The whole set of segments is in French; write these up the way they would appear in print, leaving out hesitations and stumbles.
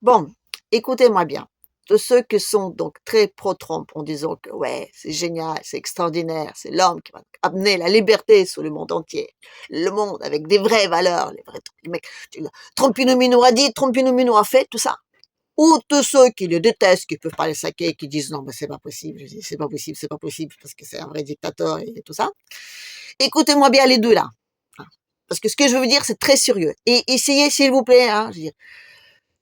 Bon, écoutez-moi bien. De ceux qui sont donc très pro-Trump en disant que ouais, c'est génial, c'est extraordinaire, c'est l'homme qui va amener la liberté sur le monde entier. Le monde avec des vraies valeurs, les vrais trucs. Les mecs, Trumpinomino a dit, Trumpinomino a fait, tout ça. Ou tous ceux qui le détestent, qui peuvent pas les saquer, qui disent non, mais c'est pas possible. Je dis, c'est pas possible, parce que c'est un vrai dictateur et tout ça. Écoutez-moi bien les deux là. Parce que ce que je veux vous dire, c'est très sérieux. Et essayez, s'il vous plaît, je veux dire,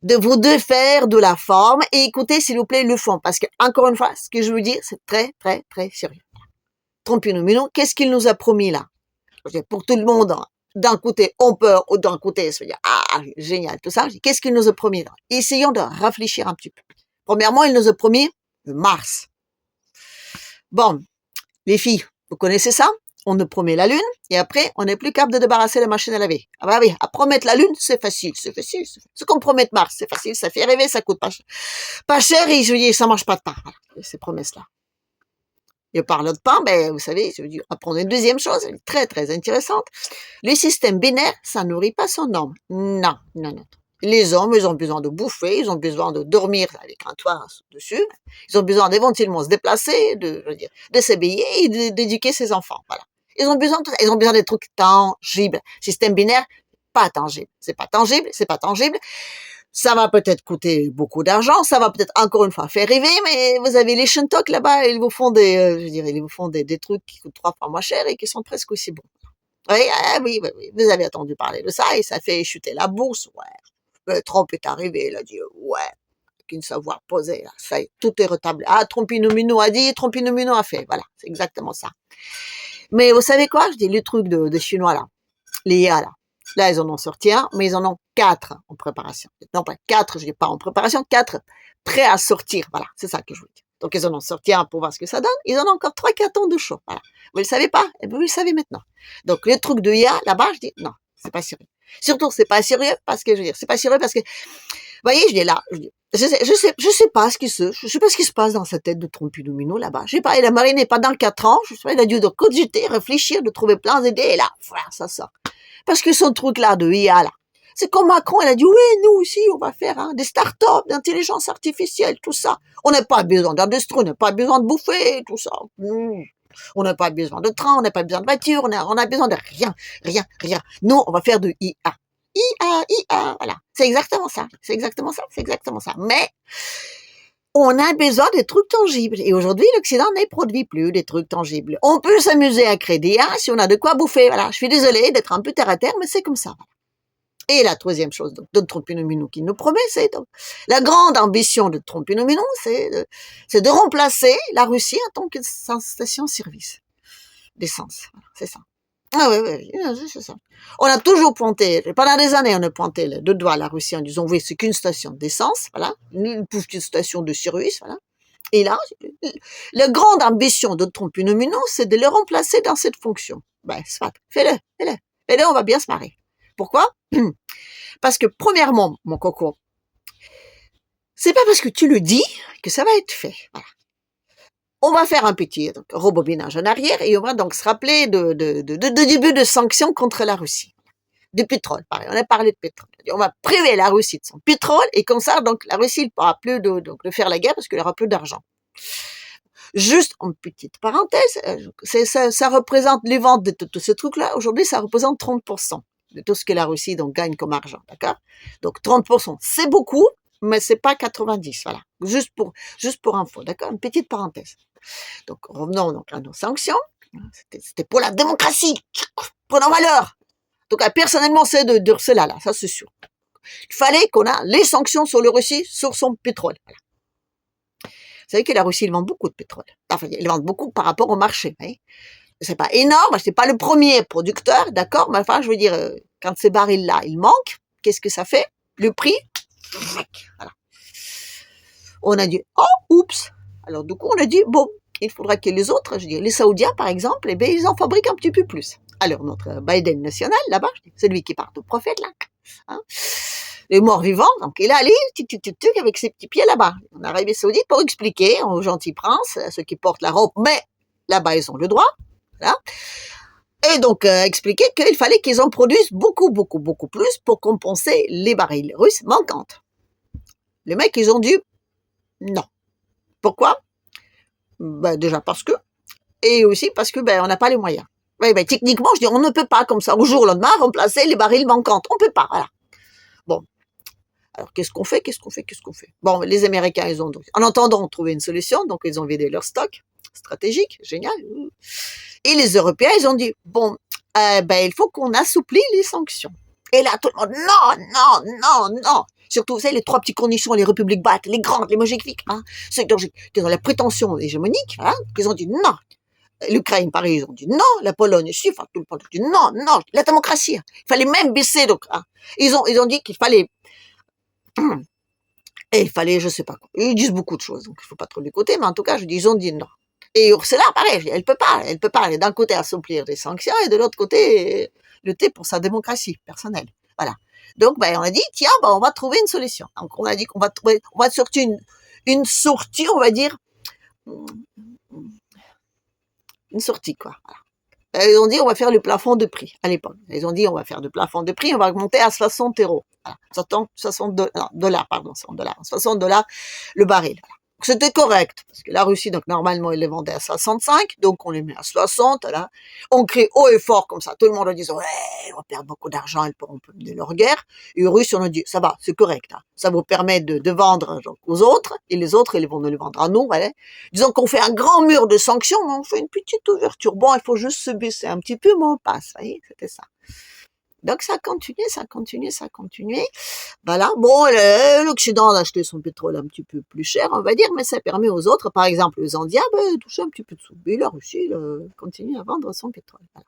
de vous défaire de la forme et écoutez, s'il vous plaît, le fond. Parce que, encore une fois, ce que je veux dire, c'est très, très, très sérieux. Trompez-nous, qu'est-ce qu'il nous a promis là? Je veux dire, pour tout le monde, d'un côté, on peur, ou d'un côté, se dire, ah, génial, tout ça. Qu'est-ce qu'il nous a promis là? Essayons de réfléchir un petit peu. Premièrement, il nous a promis Mars. Bon, les filles, vous connaissez ça? On nous promet la Lune, et après, on n'est plus capable de débarrasser la machine à laver. Ah bah oui, à promettre la Lune, c'est facile, c'est facile. Ce qu'on promet Mars, c'est facile, ça fait rêver, ça coûte pas cher, et je veux dire, ça mange pas de pain. Voilà, ces promesses-là. Et par l'autre pain, ben, vous savez, je veux dire, apprendre une deuxième chose, très, très intéressante. Le système binaire, ça nourrit pas son homme. Non, non, non. Les hommes, ils ont besoin de bouffer, ils ont besoin de dormir avec un toit dessus, ils ont besoin d'éventuellement se déplacer, je veux dire, de s'habiller et d'éduquer ses enfants. Voilà. Ils ont besoin de tout ça. Ils ont besoin des trucs tangibles. Système binaire, pas tangible. C'est pas tangible, c'est pas tangible. Ça va peut-être coûter beaucoup d'argent, ça va peut-être encore une fois faire rêver, mais vous avez les Shintok là-bas, ils vous font je dirais, ils vous font des trucs qui coûtent 3 fois moins cher et qui sont presque aussi bons. Oui, oui, vous avez entendu parler de ça et ça fait chuter la bourse, ouais. Trump est arrivé, il a dit, ouais, avec une savoir posé, là, ça y est, tout est retablé. Ah, Trumpinomino a dit, Trumpinomino a fait, voilà, c'est exactement ça. Mais vous savez quoi, je dis, le truc de Chinois là, les IA là, là ils en ont sorti un, mais ils en ont 4 en préparation. Non pas 4, je dis pas en préparation, 4 prêts à sortir, voilà, c'est ça que je veux dire. Donc ils en ont sorti un pour voir ce que ça donne, ils en ont encore 3 cartons de chaud, voilà. Vous le savez pas? Eh bien vous le savez maintenant. Donc le truc de IA là-bas, je dis, non, c'est pas sérieux. Surtout, c'est pas sérieux parce que, je veux dire, c'est pas sérieux parce que, vous voyez, je dis là, je sais pas ce qui se passe dans sa tête de Trumpinomino là-bas. Je sais pas, il a mariné pendant 4 ans, je sais pas, il a dû de cogiter, réfléchir, de trouver plein d'idées, et là, voilà, ça sort. Parce que son truc là de IA là, c'est comme Macron, il a dit, oui, nous aussi, on va faire des start-up, d'intelligence artificielle, tout ça. On n'a pas besoin d'industrie, on n'a pas besoin de bouffer, tout ça. On n'a pas besoin de train, on n'a pas besoin de voiture, on a besoin de rien, rien, rien. Nous, on va faire de IA. IA, voilà. C'est exactement ça, c'est exactement ça, c'est exactement ça. Mais, on a besoin de trucs tangibles. Et aujourd'hui, l'Occident ne produit plus des trucs tangibles. On peut s'amuser à créer des IA si on a de quoi bouffer. Voilà. Je suis désolée d'être un peu terre à terre, mais c'est comme ça. Voilà. Et la troisième chose, donc, de Trumpinomino qui nous promet, c'est donc, la grande ambition de Trumpinomino, c'est de remplacer la Russie en tant que station-service d'essence. Voilà, c'est ça. Ah oui, c'est ça. On a toujours pointé, pendant des années, on a pointé le doigt à la Russie en disant, oui, c'est qu'une station d'essence, voilà, une petite station de service, voilà. Et là, la grande ambition de Trumpinomino, c'est de le remplacer dans cette fonction. Ben, soit, fais-le, on va bien se marrer. Pourquoi? Parce que, premièrement, mon coco, c'est pas parce que tu le dis que ça va être fait. Voilà. On va faire un petit rebobinage en arrière et on va donc se rappeler de début de sanctions contre la Russie. Du pétrole, pareil. On a parlé de pétrole. On va priver la Russie de son pétrole et comme ça, donc, la Russie ne pourra plus de faire la guerre parce qu'elle aura plus d'argent. Juste en petite parenthèse, ça représente les ventes de tout ce truc-là. Aujourd'hui, ça représente 30% de tout ce que la Russie donc gagne comme argent, d'accord? Donc 30%, c'est beaucoup, mais c'est pas 90, voilà. Juste pour info, d'accord? Une petite parenthèse. Donc revenons donc à nos sanctions. C'était pour la démocratie, pour nos valeurs. En tout cas, personnellement, c'est de cela là, ça c'est sûr. Il fallait qu'on a les sanctions sur la Russie, sur son pétrole. Voilà. Vous savez que la Russie, ils vendent beaucoup de pétrole. Enfin, ils vendent beaucoup par rapport au marché. Hein. C'est pas énorme, c'est pas le premier producteur, d'accord, mais enfin, je veux dire, quand ces barils-là, ils manquent, qu'est-ce que ça fait? Le prix, voilà. On a dit, oh, oups. Alors, du coup, on a dit, bon, il faudra que les autres, je veux dire, les Saoudiens, par exemple, eh bien, ils en fabriquent un petit peu plus. Alors, notre Biden national, là-bas, celui qui part au prophète, là, hein, les morts vivants, donc il est allé avec ses petits pieds là-bas, en Arabie Saoudite, pour expliquer aux gentils princes, à ceux qui portent la robe, mais là-bas, ils ont le droit, voilà. Et donc, expliquer qu'il fallait qu'ils en produisent beaucoup, beaucoup, beaucoup plus pour compenser les barils russes manquantes. Les mecs, ils ont dit non. Pourquoi? Ben, déjà parce que, et aussi parce que ben, on n'a pas les moyens. Oui, ben, techniquement, je dis, on ne peut pas comme ça, au jour au lendemain, remplacer les barils manquants. On peut pas, voilà. Bon, alors qu'est-ce qu'on fait? Bon, les Américains, ils ont donc, en entendant trouver une solution, donc ils ont vidé leur stock stratégique, génial. Et les Européens, ils ont dit, bon, ben, il faut qu'on assouplit les sanctions. Et là, tout le monde, non, non, non, non. Surtout, vous savez, les trois petits cornichons, les républiques battes, les grandes, les magnifiques, hein, ceux qui ont la prétention hégémonique, hein, ils ont dit non. L'Ukraine, pareil, ils ont dit non. La Pologne aussi, enfin, tout le monde a dit non, non. La démocratie, il fallait même baisser. Donc, hein. Ils ont dit qu'il fallait, et il fallait, je sais pas quoi. Ils disent beaucoup de choses, donc il faut pas trop les côtés, mais en tout cas, je dis, ils ont dit non. Et Ursula, pareil, elle peut pas, d'un côté assouplir des sanctions et de l'autre côté lutter pour sa démocratie personnelle. Voilà. Donc, ben, on a dit, tiens, ben, on va trouver une solution. Donc, on a dit qu'on va trouver, on va sortir une sortie, on va dire, une sortie, quoi. Voilà. Ils ont dit, on va faire le plafond de prix, à l'époque. Ils ont dit, on va faire le plafond de prix, on va augmenter à 60 euros. Voilà. 60 dollars, pardon, 60 dollars. 60 dollars le baril. Voilà. C'était correct, parce que la Russie, donc, normalement, ils les vendaient à 65, donc on les met à 60, là. On crie haut et fort comme ça. Tout le monde dit, ouais, on va perdre beaucoup d'argent, ils pourront mener leur guerre. Et les Russes, on a dit, ça va, c'est correct, hein. Ça vous permet de vendre donc, aux autres, et les autres, ils vont nous le vendre à nous, voilà. Disons qu'on fait un grand mur de sanctions, mais on fait une petite ouverture. Bon, il faut juste se baisser un petit peu, mais on passe, vous voyez, c'était ça. Donc ça a continué. Voilà. Bon, l'Occident a acheté son pétrole un petit peu plus cher, on va dire, mais ça permet aux autres, par exemple aux Indiens, de toucher un petit peu de sous. Et la Russie continue à vendre son pétrole. Voilà.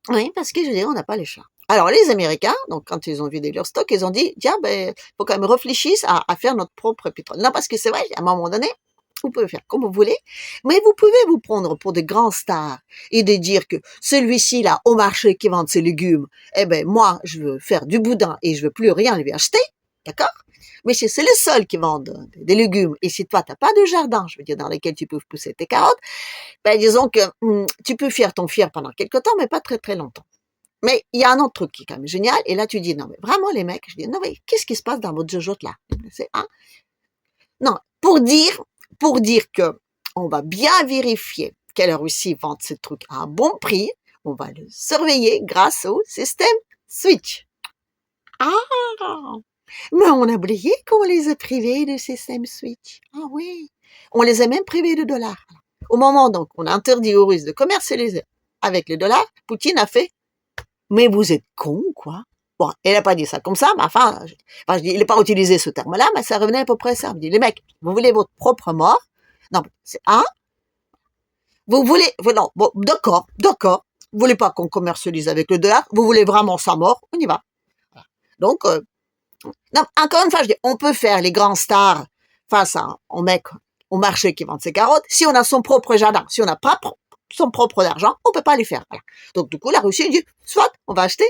Oui, parce que je veux dire, on n'a pas les chats. Alors les Américains, donc quand ils ont vidé leur stock, ils ont dit, tiens, ben, faut quand même réfléchir à faire notre propre pétrole. Non, parce que c'est vrai, à un moment donné, vous pouvez faire comme vous voulez, mais vous pouvez vous prendre pour des grands stars et de dire que celui-ci là au marché qui vend ses légumes, eh ben moi je veux faire du boudin et je veux plus rien lui acheter, d'accord? Mais si c'est les seuls qui vendent des légumes et si toi t'as pas de jardin, je veux dire dans lequel tu peux pousser tes carottes, ben disons que tu peux faire ton fier pendant quelque temps, mais pas très très longtemps. Mais il y a un autre truc qui est quand même génial et là tu dis non mais vraiment les mecs, je dis non mais qu'est-ce qui se passe dans votre jojote là? C'est hein? Non, pour dire que on va bien vérifier que la Russie vend ce truc à un bon prix, on va le surveiller grâce au système Switch. Ah! Mais on a oublié qu'on les a privés du système Switch. Ah oui. On les a même privés de dollars. Au moment donc on a interdit aux Russes de commercialiser avec les dollars, Poutine a fait mais vous êtes cons, quoi. Bon, il n'a pas dit ça comme ça, mais enfin je dis, il n'a pas utilisé ce terme-là, mais ça revenait à peu près à ça. Il dit, les mecs, vous voulez votre propre mort? Non, c'est, hein? Vous voulez, non, bon, d'accord. Vous voulez pas qu'on commercialise avec le dollar? Vous voulez vraiment sa mort? On y va. Voilà. Donc, non, encore une fois, je dis, on peut faire les grands stars face à un mec au marché qui vend ses carottes. Si on a son propre jardin, si on n'a pas son propre argent, on peut pas les faire. Voilà. Donc, du coup, la Russie dit, soit on va acheter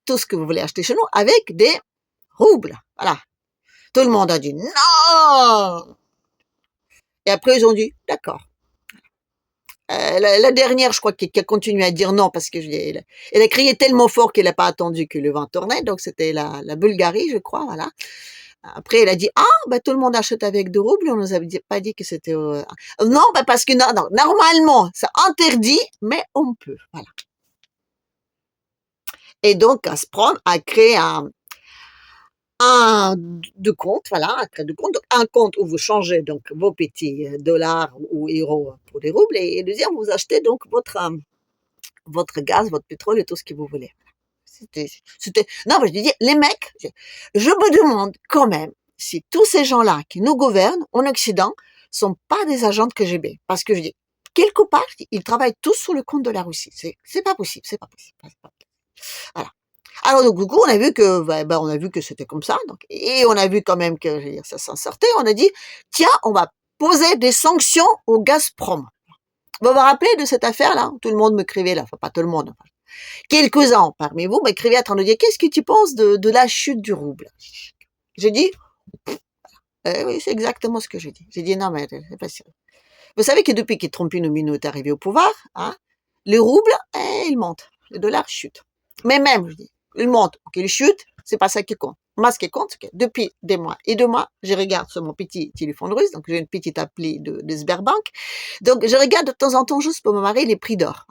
tout ce que vous voulez acheter chez nous avec des roubles. Voilà. Tout le monde a dit non. Et après, ils ont dit d'accord. La dernière, je crois, qui a continué à dire non parce que elle a crié tellement fort qu'elle n'a pas attendu que le vent tournait. Donc, c'était la Bulgarie, je crois. Voilà. Après, elle a dit, ah, bah, tout le monde achète avec 2 roubles. On nous avait pas dit que c'était, non, bah, parce que non, normalement, c'est interdit, mais on peut. Voilà. Et donc, Gazprom a créé un de compte, voilà, un trait de compte, donc un compte où vous changez donc vos petits dollars ou euros pour des roubles et le deuxième vous achetez donc votre gaz, votre pétrole et tout ce que vous voulez. Non, mais je dis, les mecs, je me demande quand même si tous ces gens-là qui nous gouvernent en Occident sont pas des agents de KGB. Parce que je dis, quelque part, ils travaillent tous sous le compte de la Russie. C'est pas possible, c'est pas possible. Voilà. Alors donc du coup, on a vu que c'était comme ça, donc, et on a vu quand même que je veux dire, ça s'en sortait. On a dit, tiens, on va poser des sanctions au Gazprom. Vous vous rappelez de cette affaire-là? Tout le monde m'écrivait là, enfin pas tout le monde. Enfin, quelques-uns parmi vous m'écrivaient en train de dire, qu'est-ce que tu penses de la chute du rouble? J'ai dit, oui, c'est exactement ce que j'ai dit. J'ai dit, non mais c'est pas sérieux. Vous savez que depuis que Trump-Nomino est arrivé au pouvoir, hein, le rouble, il monte, le dollar chute. Mais même, je dis, il monte, ok, il chute, C'est pas ça qui compte. Moi, ce qui compte, c'est que depuis des mois et 2 mois, je regarde sur mon petit téléphone russe, donc j'ai une petite appli de Sberbank. Donc, je regarde de temps en temps juste pour me marier les prix d'or.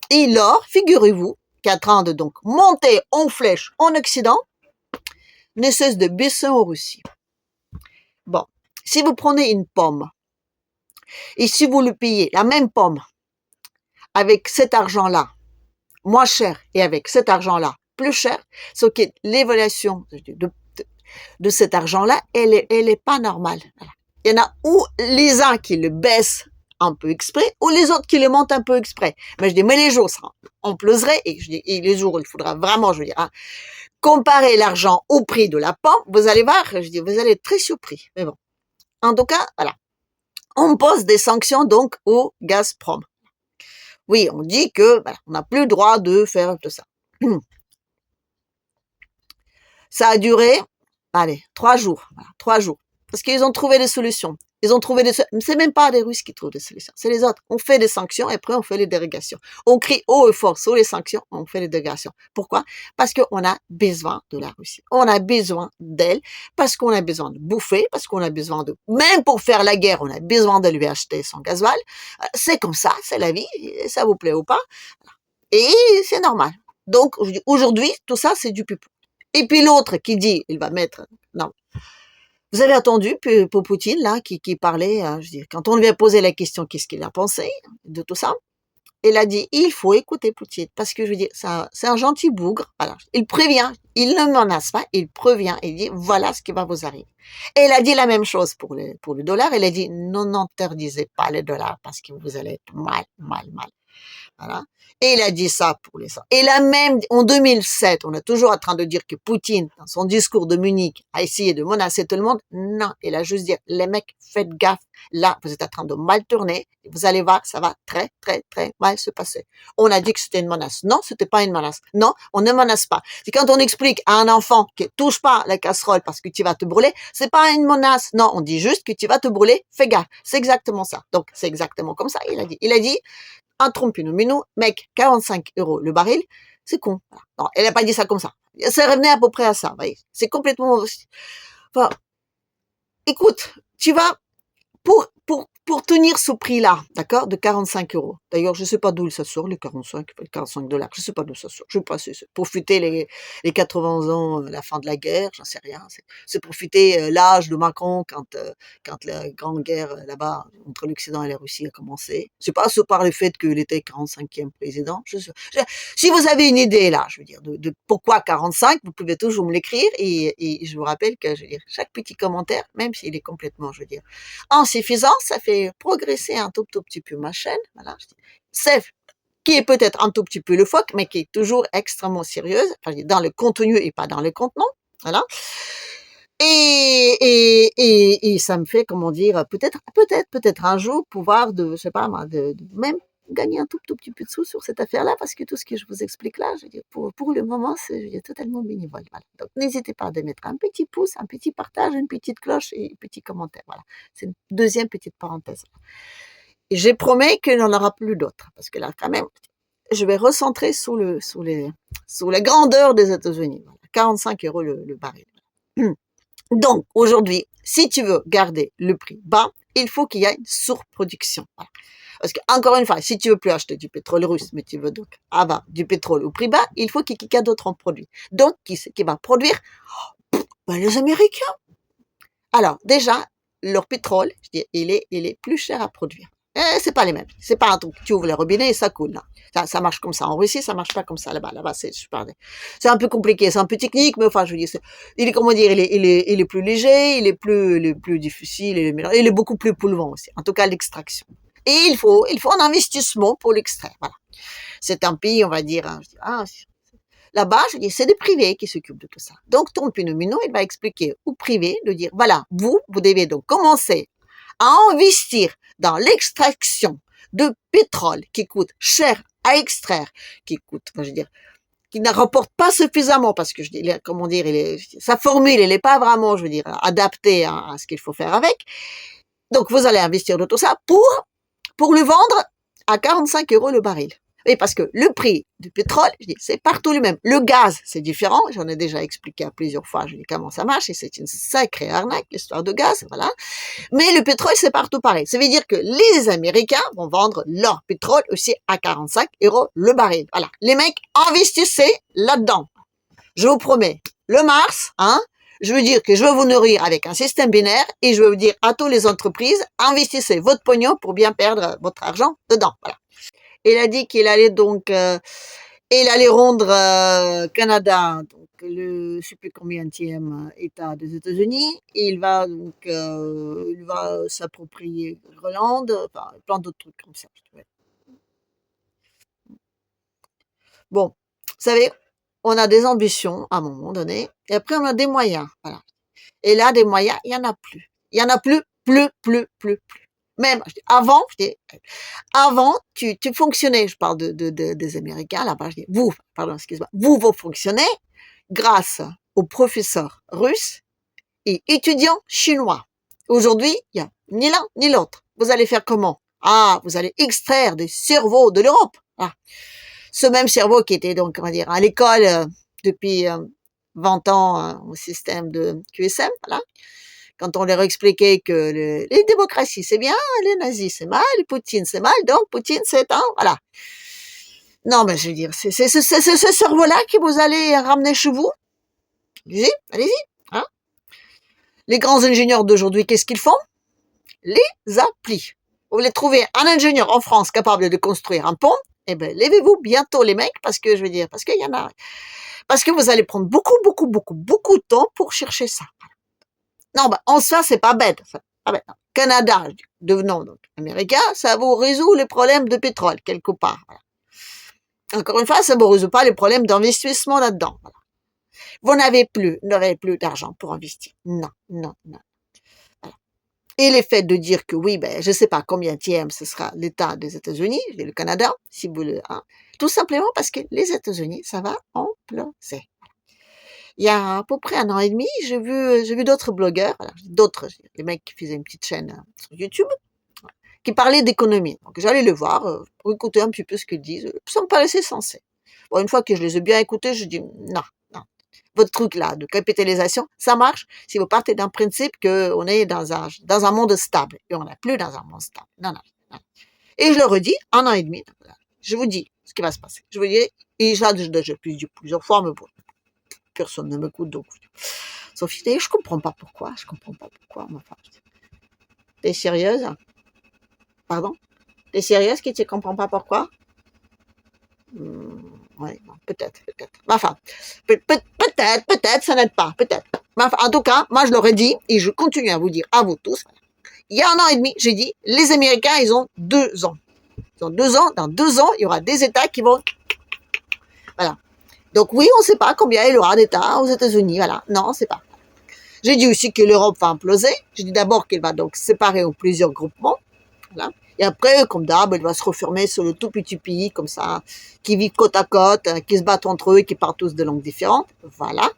Et l'or, figurez-vous, qui est en train de donc monter en flèche en Occident, ne cesse de baisser en Russie. Bon, si vous prenez une pomme, et si vous le payez, la même pomme, avec cet argent-là, moins cher, et avec cet argent-là, plus cher, sauf que l'évaluation de cet argent-là, elle est pas normale. Voilà. Il y en a ou les uns qui le baissent un peu exprès, ou les autres qui le montent un peu exprès. Mais je dis, mais les jours, on pleuserait, et je dis, et les jours, il faudra vraiment, je veux dire, hein, comparer l'argent au prix de la pomme, vous allez voir, je dis, vous allez être très surpris. Mais bon. En tout cas, voilà. On pose des sanctions, donc, au Gazprom. Oui, on dit que, voilà, on n'a plus le droit de faire tout ça. Ça a duré, allez, 3 jours. Voilà, 3 jours. Parce qu'ils ont trouvé des solutions. Ils ont trouvé des solutions. C'est même pas les Russes qui trouvent des solutions. C'est les autres. On fait des sanctions et après on fait les dérogations. On crie haut et fort sur les sanctions, on fait les dérogations. Pourquoi? Parce qu'on a besoin de la Russie. On a besoin d'elle. Parce qu'on a besoin de bouffer. Parce qu'on a besoin de, même pour faire la guerre, on a besoin de lui acheter son gasoil. C'est comme ça, c'est la vie. Ça vous plaît ou pas. Et c'est normal. Donc, aujourd'hui, tout ça, c'est du pipeau. Et puis l'autre qui dit, il va mettre, non. Vous avez entendu pour Poutine, là, qui parlait, je veux dire, quand on lui a posé la question, qu'est-ce qu'il a pensé de tout ça? Il a dit, il faut écouter Poutine, parce que je veux dire, c'est un gentil bougre, voilà. Il prévient, il ne menace pas, il prévient, il dit, voilà ce qui va vous arriver. Et il a dit la même chose pour le dollar, il a dit, non, n'interdisez pas le dollar, parce que vous allez être mal. Voilà. Et il a dit ça pour les ça. Et là même, en 2007, on est toujours en train de dire que Poutine, dans son discours de Munich, a essayé de menacer tout le monde. Non, il a juste dit, les mecs, faites gaffe. Là, vous êtes en train de mal tourner. Vous allez voir, ça va très, très, très mal se passer. On a dit que c'était une menace. Non, c'était pas une menace. Non, on ne menace pas. C'est quand on explique à un enfant que touche pas la casserole parce que tu vas te brûler, c'est pas une menace. Non, on dit juste que tu vas te brûler. Fais gaffe. C'est exactement ça. Donc, c'est exactement comme ça, il a dit. Il a dit, un trompino, mais nous, mec, 45 € le baril, c'est con. Non, elle n'a pas dit ça comme ça. Ça revenait à peu près à ça, vous voyez. C'est complètement, enfin, écoute, tu vas, pour tenir ce prix-là, d'accord, de 45 €. D'ailleurs, je sais pas d'où ça sort, les 45 $. Je sais pas d'où ça sort. Je sais pas, c'est profiter les 80 ans, la fin de la guerre, j'en sais rien. C'est profiter l'âge de Macron quand la grande guerre là-bas entre l'Occident et la Russie a commencé. C'est pas par le fait qu'il était 45e président. Si vous avez une idée là, je veux dire, de pourquoi 45, vous pouvez toujours me l'écrire et je vous rappelle que, je veux dire, chaque petit commentaire, même s'il est complètement, je veux dire, insuffisant, ça fait progresser un tout petit peu ma chaîne, voilà. C'est qui est peut-être un tout petit peu le phoque, mais qui est toujours extrêmement sérieuse, enfin, dans le contenu et pas dans le contenant, voilà. Et ça me fait, comment dire, peut-être un jour pouvoir je sais pas moi, de même gagner un tout petit peu de sous sur cette affaire-là, parce que tout ce que je vous explique là, je veux dire, pour le moment, c'est, je veux dire, totalement bénévole, voilà. Donc, n'hésitez pas à mettre un petit pouce, un petit partage, une petite cloche et un petit commentaire, voilà. C'est une deuxième petite parenthèse. Et je promets qu'il n'y en aura plus d'autres, parce que là, quand même, je vais recentrer sous la grandeur des États-Unis. Voilà. 45 € le baril. Donc, aujourd'hui, si tu veux garder le prix bas, il faut qu'il y ait une surproduction. Voilà. Parce que, encore une fois, si tu veux plus acheter du pétrole russe, mais tu veux donc avoir du pétrole au prix bas, il faut qu'il y ait quelqu'un d'autre en produit. Donc, qui va produire? Ben, les Américains. Alors, déjà, leur pétrole, je dis, il est plus cher à produire. C'est pas les mêmes. C'est pas un truc, tu ouvres le robinet et ça coule, non. Ça marche comme ça. En Russie, ça marche pas comme ça là-bas. Là-bas, c'est un peu compliqué, c'est un peu technique, mais enfin, je veux dire, il est, comment dire, il est plus léger, il est plus difficile, il est beaucoup plus polluant aussi. En tout cas, l'extraction. Et il faut un investissement pour l'extraire, voilà. C'est un pays, on va dire, là-bas, je dis, c'est des privés qui s'occupent de tout ça. Donc, ton Pinomino, il va expliquer au privé de dire, voilà, vous devez donc commencer à investir dans l'extraction de pétrole qui coûte cher à extraire, qui ne rapporte pas suffisamment parce que, je dis, comment dire, sa formule, elle n'est pas vraiment, je veux dire, adaptée à ce qu'il faut faire avec. Donc, vous allez investir dans tout ça pour le vendre à 45 € le baril. Oui, parce que le prix du pétrole, je dis, c'est partout le même. Le gaz, c'est différent. J'en ai déjà expliqué à plusieurs fois. Je dis comment ça marche et c'est une sacrée arnaque, l'histoire de gaz, voilà. Mais le pétrole, c'est partout pareil. Ça veut dire que les Américains vont vendre leur pétrole aussi à 45 € le baril. Voilà. Les mecs, investissez là-dedans. Je vous promets. Le Mars, hein, je veux dire que je veux vous nourrir avec un système binaire et je veux vous dire à toutes les entreprises, investissez votre pognon pour bien perdre votre argent dedans. Voilà. Il a dit qu'il allait donc, il allait rendre Canada, donc le je sais plus combienième État des États-Unis, et il va s'approprier Groenland, enfin plein d'autres trucs comme ça. Ouais. Bon, vous savez, on a des ambitions à un moment donné, et après on a des moyens, voilà. Et là, des moyens, il y en a plus. Il y en a plus. Même avant, avant, tu fonctionnais, je parle des Américains, là-bas, je dis, vous, pardon, excuse-moi, vous fonctionnez grâce aux professeurs russes et étudiants chinois. Aujourd'hui, il n'y a ni l'un ni l'autre. Vous allez faire comment? Ah, vous allez extraire des cerveaux de l'Europe. Ah. Ce même cerveau qui était donc, on va dire, à l'école depuis 20 ans au système de QSM, voilà. Quand on leur expliquait que les démocraties c'est bien, les nazis c'est mal, Poutine c'est mal, donc Poutine c'est un, voilà. Non, mais je veux dire, c'est ce cerveau-là que vous allez ramener chez vous. Allez-y, hein. Les grands ingénieurs d'aujourd'hui, qu'est-ce qu'ils font? Les applis. Vous voulez trouver un ingénieur en France capable de construire un pont? Eh ben, levez-vous bientôt les mecs, parce que je veux dire, parce qu'il y en a, parce que vous allez prendre beaucoup de temps pour chercher ça. Non, bah, en soi, c'est pas bête. Ah ben, Canada, devenons donc américain, ça vous résout les problèmes de pétrole, quelque part. Voilà. Encore une fois, ça ne vous résout pas les problèmes d'investissement là-dedans. Voilà. Vous n'aurez plus d'argent pour investir. Non. Voilà. Et le fait de dire que oui, ben, je sais pas combien ce sera l'État des États-Unis, le Canada, si vous le, hein, tout simplement parce que les États-Unis, ça va imploser. Il y a à peu près 1 an et demi, j'ai vu d'autres blogueurs, alors d'autres, les mecs qui faisaient une petite chaîne sur YouTube, qui parlaient d'économie. Donc j'allais le voir pour écouter un petit peu ce qu'ils disent. Ça me paraissait sensé. Bon, une fois que je les ai bien écoutés, je dis non. Votre truc là de capitalisation, ça marche si vous partez d'un principe qu'on est dans un monde stable. Et on n'est plus dans un monde stable. Non. Et je le redis, 1 an et demi. Je vous dis ce qui va se passer. Je vous dis, et ça, je l'ai plusieurs fois, mais bon, personne ne m'écoute, donc. Sophie, je comprends pas pourquoi. Enfin, t'es sérieuse? Pardon? T'es sérieuse que tu comprends pas pourquoi? Ouais, non, peut-être. Enfin, peut-être, ça n'aide pas, peut-être. Enfin, en tout cas, moi je l'aurais dit, et je continue à vous dire, à vous tous, il y a 1 an et demi, j'ai dit, les Américains, ils ont 2 ans. Ils ont 2 ans, dans 2 ans, il y aura des États qui vont... Voilà. Donc oui, on ne sait pas combien il y aura d'États aux États-Unis, voilà. Non, on ne sait pas. J'ai dit aussi que l'Europe va imploser. J'ai dit d'abord qu'elle va donc se séparer en plusieurs groupements. Voilà. Et après, comme d'hab, elle va se refermer sur le tout petit pays, comme ça, qui vivent côte à côte, qui se battent entre eux et qui parlent tous de langues différentes. Voilà.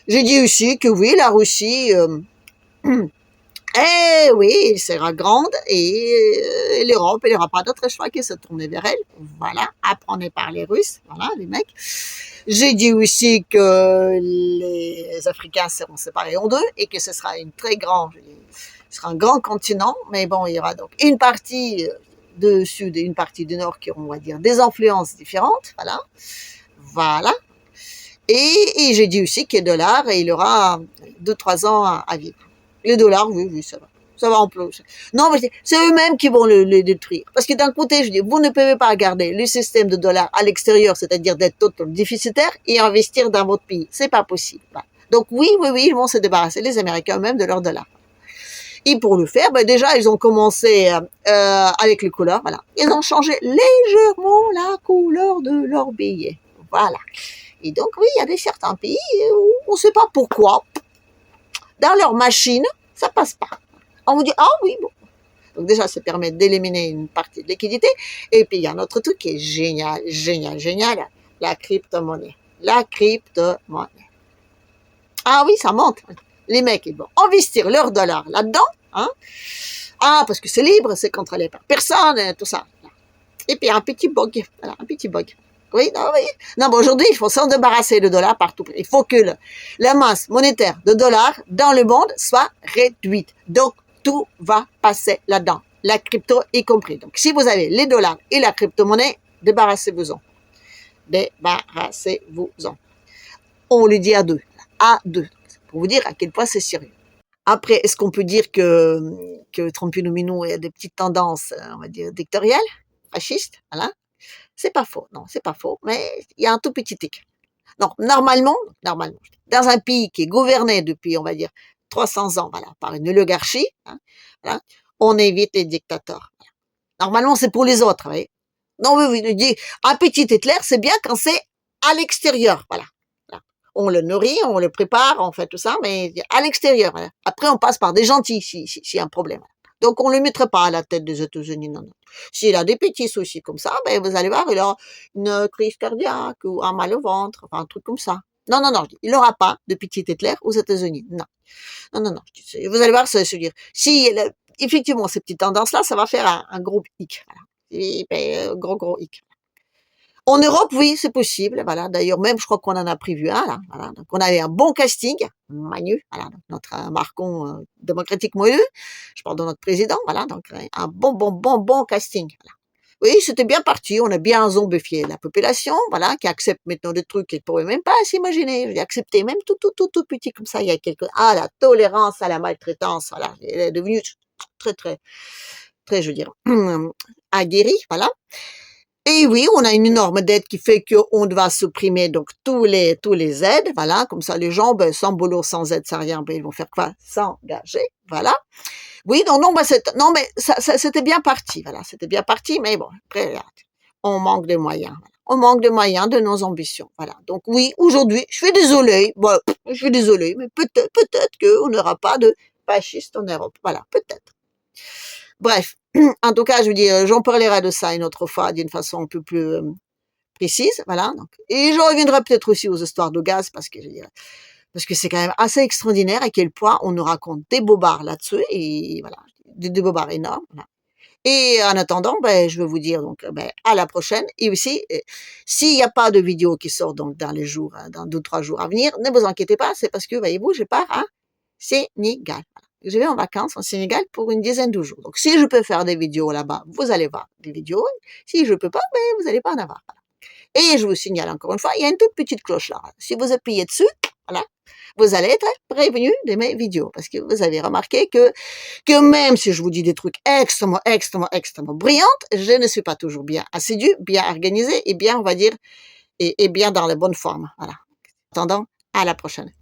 J'ai dit aussi que oui, la Russie, oui, elle sera grande et l'Europe, elle n'aura pas d'autre choix que de se tourner vers elle. Voilà. Apprenez par les Russes. Voilà, les mecs. J'ai dit aussi que les Africains seront séparés en 2 et que ce sera ce sera un grand continent, mais bon, il y aura donc une partie du sud et une partie du nord qui auront, on va dire, des influences différentes, voilà. Et j'ai dit aussi que le dollar, il aura 2-3 ans à vivre. Le dollar, oui, ça va en plus. Non, mais c'est eux-mêmes qui vont le détruire. Parce que d'un côté, je dis, vous ne pouvez pas garder le système de dollar à l'extérieur, c'est-à-dire d'être totalement déficitaire, et investir dans votre pays. C'est pas possible. Voilà. Donc oui, ils vont se débarrasser, les Américains eux-mêmes, de leur dollar. Et pour le faire, déjà, ils ont commencé avec les couleurs, voilà. Ils ont changé légèrement la couleur de leur billet. Voilà. Et donc, oui, il y a certains pays où on ne sait pas pourquoi, dans leur machine, ça passe pas. On vous dit, ah oui, bon. Donc déjà, ça permet d'éliminer une partie de liquidité. Et puis, il y a un autre truc qui est génial, la crypto-monnaie. Ah oui, ça monte. Les mecs, ils vont investir leurs dollars là-dedans. Hein. Ah, parce que c'est libre, c'est contrôlé par personne, tout ça. Et puis un petit bug, voilà, un petit bug. Oui, non, oui. Non, bon, aujourd'hui, il faut s'en débarrasser de dollars partout. Il faut que la masse monétaire de dollars dans le monde soit réduite. Donc, tout va passer là-dedans. La crypto y compris. Donc, si vous avez les dollars et la crypto-monnaie, débarrassez-vous-en. Débarrassez-vous-en. On le dit à deux. À deux. Pour vous dire à quel point c'est sérieux. Après, est-ce qu'on peut dire que Trumpinou a des petites tendances, on va dire, dictatoriales, fascistes, voilà? C'est pas faux, non, c'est pas faux, mais il y a un tout petit tic. Donc, normalement, dans un pays qui est gouverné depuis, on va dire, 300 ans, voilà, par une oligarchie, hein, voilà, on évite les dictateurs. Voilà. Normalement, c'est pour les autres, oui. Non, oui, oui, je dis, un petit Hitler, c'est bien quand c'est à l'extérieur, voilà. On le nourrit, on le prépare, on fait tout ça, mais à l'extérieur. Voilà. Après, on passe par des gentils s'il y a un problème. Donc, on ne le mettrait pas à la tête des États-Unis, non, non. S'il a des petits soucis comme ça, ben, vous allez voir, il aura une crise cardiaque ou un mal au ventre, enfin, un truc comme ça. Non, non, non, il n'aura pas de petit Hitler aux États-Unis. Non, non, non, non. Vous allez voir, ça va se dire. Si, effectivement, ces petites tendances-là, ça va faire un gros hic. Voilà. Et, ben, gros hic. En Europe, oui, c'est possible. Voilà. D'ailleurs, même, je crois qu'on en a prévu un, là. Voilà. Donc, on avait un bon casting. Manu, voilà. Donc, notre Marcon démocratiquement élu. Je parle de notre président. Voilà. Donc, un bon casting. Voilà. Oui, c'était bien parti. On a bien zombifié la population. Voilà. Qui accepte maintenant des trucs qu'ils ne pourraient même pas s'imaginer. J'ai accepté même tout petit comme ça. Il y a quelques, la tolérance à la maltraitance. Voilà. Elle est devenue très, je veux dire, aguerrie. Voilà. Et oui, on a une énorme dette qui fait qu'on va supprimer donc tous les aides, voilà, comme ça les gens, ben, sans boulot, sans aide, sans rien, ben, ils vont faire quoi? S'engager, voilà. Oui, non, ben, non, mais ça, c'était bien parti, voilà, c'était bien parti, mais bon, après, regarde, on manque de moyens, voilà. On manque de moyens de nos ambitions, voilà. Donc oui, aujourd'hui, je suis désolée, bon, je suis désolée, mais peut-être qu'on n'aura pas de fascistes en Europe, voilà, peut-être. Bref, en tout cas, je veux dire, j'en parlerai de ça une autre fois d'une façon un peu plus précise, voilà. Donc, et je reviendrai peut-être aussi aux histoires de gaz parce que c'est quand même assez extraordinaire à quel point on nous raconte des bobards là-dessus et voilà, des bobards énormes. Voilà. Et en attendant, ben, je vais vous dire donc ben, à la prochaine. Et aussi, s'il n'y a pas de vidéo qui sort donc dans les jours, dans 2 ou 3 jours à venir, ne vous inquiétez pas, c'est parce que voyez-vous, je pars à Sénégal. Voilà. Je vais en vacances au Sénégal pour une dizaine de jours. Donc, si je peux faire des vidéos là-bas, vous allez voir des vidéos. Si je peux pas, ben, vous n'allez pas en avoir. Voilà. Et je vous signale encore une fois, il y a une toute petite cloche là. Si vous appuyez dessus, voilà, vous allez être prévenu de mes vidéos. Parce que vous avez remarqué que même si je vous dis des trucs extrêmement brillantes, je ne suis pas toujours bien assidue, bien organisée et bien, on va dire, et bien dans la bonne forme. Voilà. En attendant, à la prochaine.